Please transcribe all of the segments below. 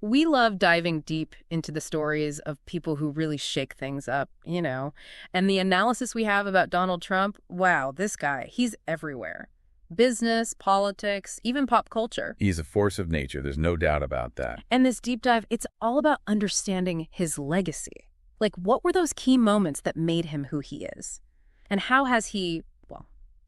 We love diving deep into the stories of people who really shake things up, you know. And the analysis we have about Donald Trump, wow, this guy, he's everywhere. Business, politics, even pop culture. He's a force of nature. There's no doubt about that. And this deep dive, it's all about understanding his legacy. Like, what were those key moments that made him who he is? And how has he, well,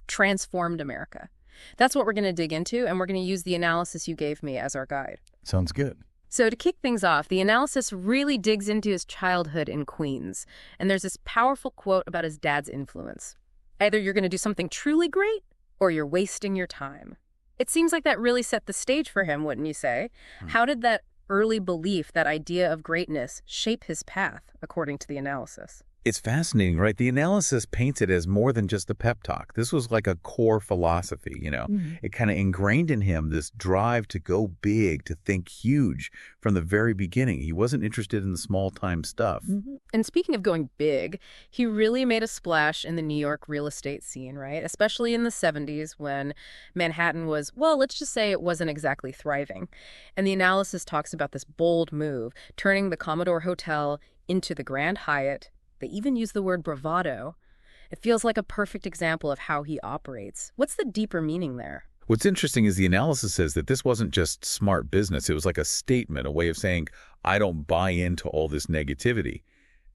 transformed America? That's what we're going to dig into, and we're going to use the analysis you gave me as our guide. Sounds good. So to kick things off, the analysis really digs into his childhood in Queens. And there's this powerful quote about his dad's influence. Either you're going to do something truly great, or you're wasting your time. It seems like that really set the stage for him, wouldn't you say? How did that early belief, that idea of greatness, shape his path, according to the analysis? It's fascinating, right? The analysis paints it as more than just a pep talk. This was like a core philosophy, you know. It kind of ingrained in him this drive to go big, to think huge from the very beginning. He wasn't interested in the small-time stuff. And speaking of going big, he really made a splash in the New York real estate scene, right? Especially in the 70s when Manhattan was, well, let's just say it wasn't exactly thriving. And the analysis talks about this bold move, turning the Commodore Hotel into the Grand Hyatt. They even use the word bravado. It feels like a perfect example of how he operates. What's the deeper meaning there? What's interesting is the analysis says that this wasn't just smart business. It was like a statement, a way of saying, I don't buy into all this negativity.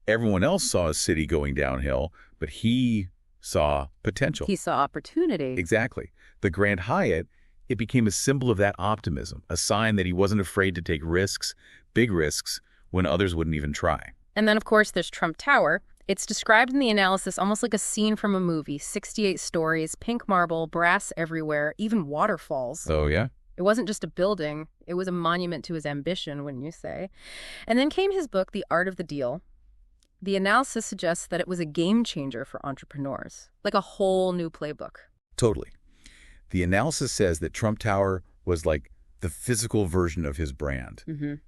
Everyone else saw a city going downhill, but he saw potential. He saw opportunity. Exactly. The Grand Hyatt, it became a symbol of that optimism, a sign that he wasn't afraid to take risks, big risks, when others wouldn't even try. And then, of course, there's Trump Tower. It's described in the analysis almost like a scene from a movie. 68 stories, pink marble, brass everywhere, even waterfalls. Oh, yeah? It wasn't just a building. It was a monument to his ambition, wouldn't you say? And then came his book, The Art of the Deal. The analysis suggests that it was a game changer for entrepreneurs, like a whole new playbook. Totally. The analysis says that Trump Tower was like the physical version of his brand.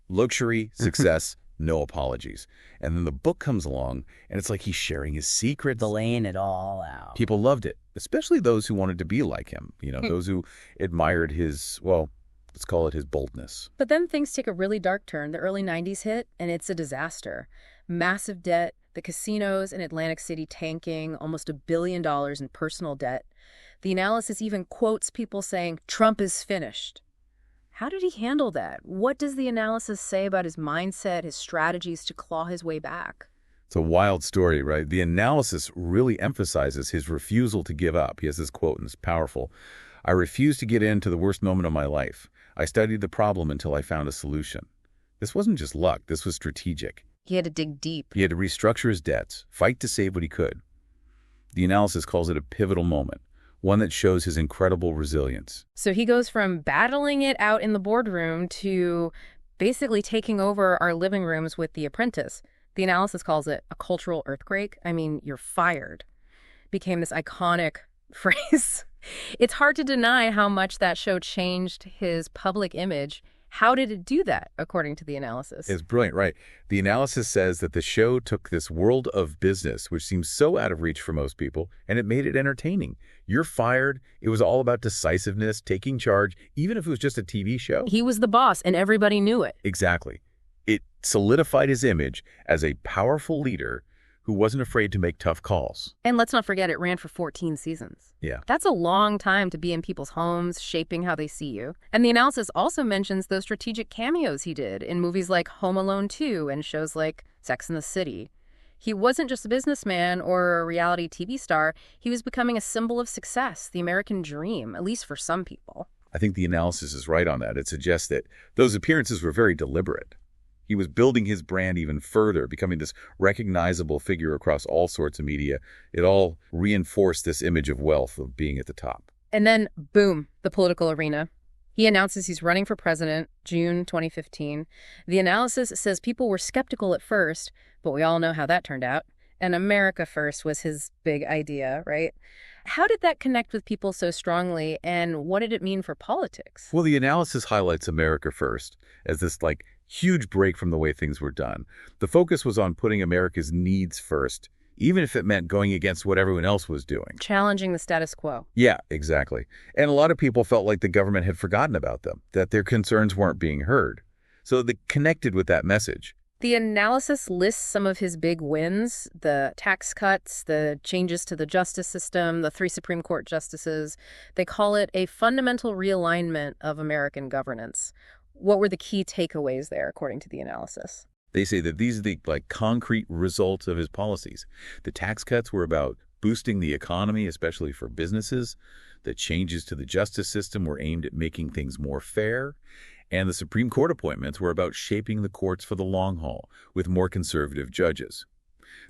Luxury, success, no apologies. And then the book comes along, and it's like he's sharing his secrets. Laying it all out. People loved it, especially those who wanted to be like him, you know, those who admired his, well, let's call it his boldness. But then things take a really dark turn. The early 90s hit, and it's a disaster. Massive debt, the casinos in Atlantic City tanking, almost $1 billion in personal debt. The analysis even quotes people saying, Trump is finished. How did he handle that? What does the analysis say about his mindset, his strategies to claw his way back? It's a wild story, right? The analysis really emphasizes his refusal to give up. He has this quote, and it's powerful. I refuse to get into the worst moment of my life. I studied the problem until I found a solution. This wasn't just luck. This was strategic. He had to dig deep. He had to restructure his debts, fight to save what he could. The analysis calls it a pivotal moment, one that shows his incredible resilience. So he goes from battling it out in the boardroom to basically taking over our living rooms with The Apprentice. The analysis calls it a cultural earthquake. I mean, you're fired. Became this iconic phrase. It's hard to deny how much that show changed his public image. How did it do that, according to the analysis? It's brilliant, right? The analysis says that the show took this world of business, which seems so out of reach for most people, and it made it entertaining. You're fired. It was all about decisiveness, taking charge, even if it was just a TV show. He was the boss, and everybody knew it. Exactly. It solidified his image as a powerful leader who wasn't afraid to make tough calls. And let's not forget, it ran for 14 seasons. Yeah. That's a long time to be in people's homes, shaping how they see you. And the analysis also mentions those strategic cameos he did in movies like Home Alone 2 and shows like Sex and the City. He wasn't just a businessman or a reality TV star. He was becoming a symbol of success, the American dream, at least for some people. I think the analysis is right on that. It suggests that those appearances were very deliberate. He was building his brand even further, becoming this recognizable figure across all sorts of media. It all reinforced this image of wealth, of being at the top. And then, boom, the political arena. He announces he's running for president, June 2015. The analysis says people were skeptical at first, but we all know how that turned out. And America first was his big idea, right? How did that connect with people so strongly, and what did it mean for politics? Well, the analysis highlights America first as this, huge break from the way things were done. The focus was on putting America's needs first, even if it meant going against what everyone else was doing. Challenging the status quo. Yeah, exactly. And a lot of people felt like the government had forgotten about them, that their concerns weren't being heard. So they connected with that message. The analysis lists some of his big wins, the tax cuts, the changes to the justice system, the 3 Supreme Court justices. They call it a fundamental realignment of American governance. What were the key takeaways there, according to the analysis? They say that these are the concrete results of his policies. The tax cuts were about boosting the economy, especially for businesses. The changes to the justice system were aimed at making things more fair. And the Supreme Court appointments were about shaping the courts for the long haul with more conservative judges.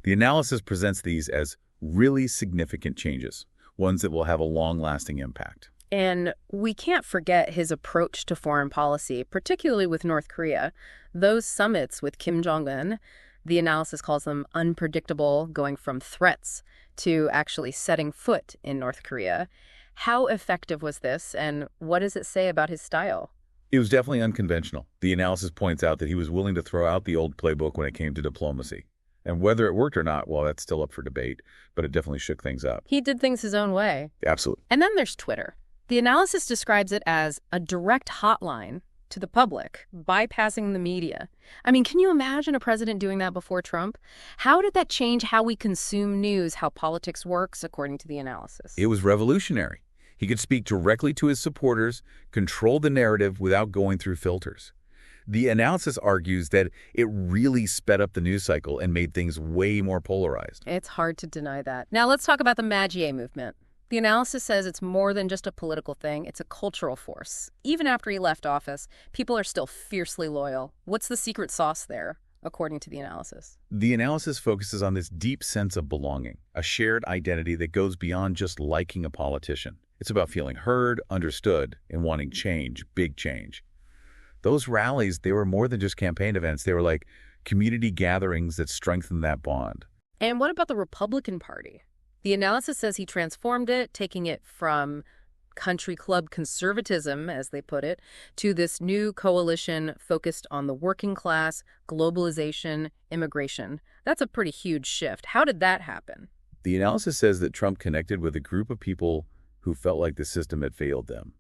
The analysis presents these as really significant changes, ones that will have a long-lasting impact. And we can't forget his approach to foreign policy, particularly with North Korea. Those summits with Kim Jong-un, the analysis calls them unpredictable, going from threats to actually setting foot in North Korea. How effective was this, and what does it say about his style? It was definitely unconventional. The analysis points out that he was willing to throw out the old playbook when it came to diplomacy. And whether it worked or not, well, that's still up for debate, but it definitely shook things up. He did things his own way. Absolutely. And then there's Twitter. The analysis describes it as a direct hotline to the public, bypassing the media. I mean, can you imagine a president doing that before Trump? How did that change how we consume news, how politics works, according to the analysis? It was revolutionary. He could speak directly to his supporters, control the narrative without going through filters. The analysis argues that it really sped up the news cycle and made things way more polarized. It's hard to deny that. Now let's talk about the Magie movement. The analysis says it's more than just a political thing, it's a cultural force. Even after he left office, people are still fiercely loyal. What's the secret sauce there, according to the analysis? The analysis focuses on this deep sense of belonging, a shared identity that goes beyond just liking a politician. It's about feeling heard, understood, and wanting change, big change. Those rallies, they were more than just campaign events. They were like community gatherings that strengthened that bond. And what about the Republican Party? The analysis says he transformed it, taking it from country club conservatism, as they put it, to this new coalition focused on the working class, globalization, immigration. That's a pretty huge shift. How did that happen? The analysis says that Trump connected with a group of people who felt like the system had failed them.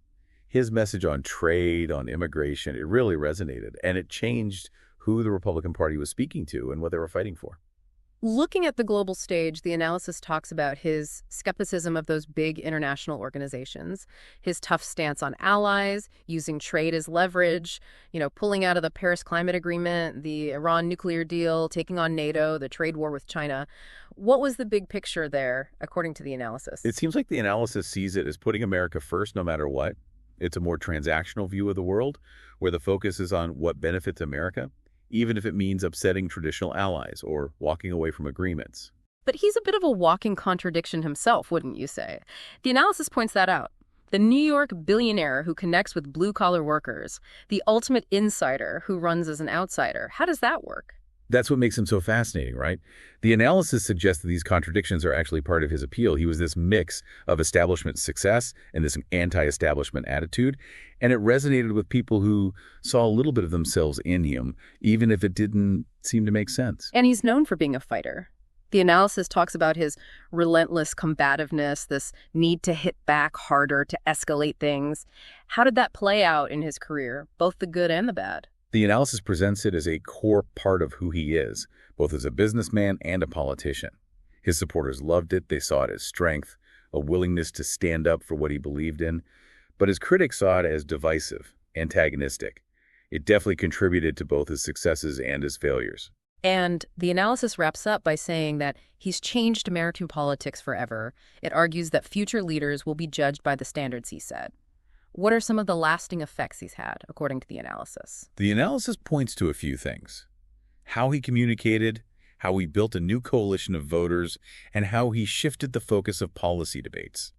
His message on trade, on immigration, it really resonated, and it changed who the Republican Party was speaking to and what they were fighting for. Looking at the global stage, the analysis talks about his skepticism of those big international organizations, his tough stance on allies, using trade as leverage, pulling out of the Paris Climate Agreement, the Iran nuclear deal, taking on NATO, the trade war with China. What was the big picture there, according to the analysis? It seems like the analysis sees it as putting America first no matter what. It's a more transactional view of the world, where the focus is on what benefits America, even if it means upsetting traditional allies or walking away from agreements. But he's a bit of a walking contradiction himself, wouldn't you say? The analysis points that out. The New York billionaire who connects with blue-collar workers, the ultimate insider who runs as an outsider. How does that work? That's what makes him so fascinating, right? The analysis suggests that these contradictions are actually part of his appeal. He was this mix of establishment success and this anti-establishment attitude, and it resonated with people who saw a little bit of themselves in him, even if it didn't seem to make sense. And he's known for being a fighter. The analysis talks about his relentless combativeness, this need to hit back harder, to escalate things. How did that play out in his career, both the good and the bad? The analysis presents it as a core part of who he is, both as a businessman and a politician. His supporters loved it. They saw it as strength, a willingness to stand up for what he believed in. But his critics saw it as divisive, antagonistic. It definitely contributed to both his successes and his failures. And the analysis wraps up by saying that he's changed American politics forever. It argues that future leaders will be judged by the standards he set. What are some of the lasting effects he's had, according to the analysis? The analysis points to a few things. How he communicated, how he built a new coalition of voters, and how he shifted the focus of policy debates.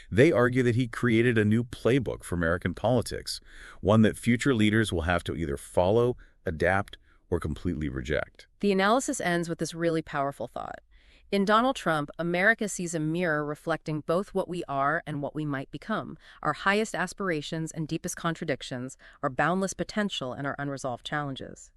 They argue that he created a new playbook for American politics, one that future leaders will have to either follow, adapt, or completely reject. The analysis ends with this really powerful thought. In Donald Trump, America sees a mirror reflecting both what we are and what we might become, our highest aspirations and deepest contradictions, our boundless potential and our unresolved challenges.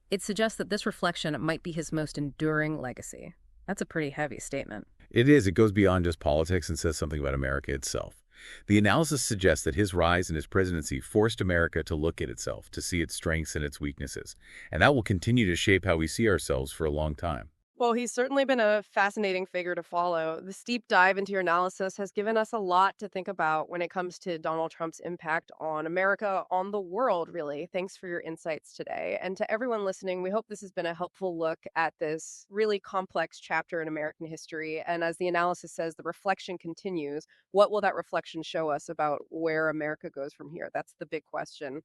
It suggests that this reflection might be his most enduring legacy. That's a pretty heavy statement. It is. It goes beyond just politics and says something about America itself. The analysis suggests that his rise and his presidency forced America to look at itself, to see its strengths and its weaknesses. And that will continue to shape how we see ourselves for a long time. Well, he's certainly been a fascinating figure to follow. This deep dive into your analysis has given us a lot to think about when it comes to Donald Trump's impact on America, on the world, really. Thanks for your insights today. And to everyone listening, we hope this has been a helpful look at this really complex chapter in American history. And as the analysis says, the reflection continues. What will that reflection show us about where America goes from here? That's the big question.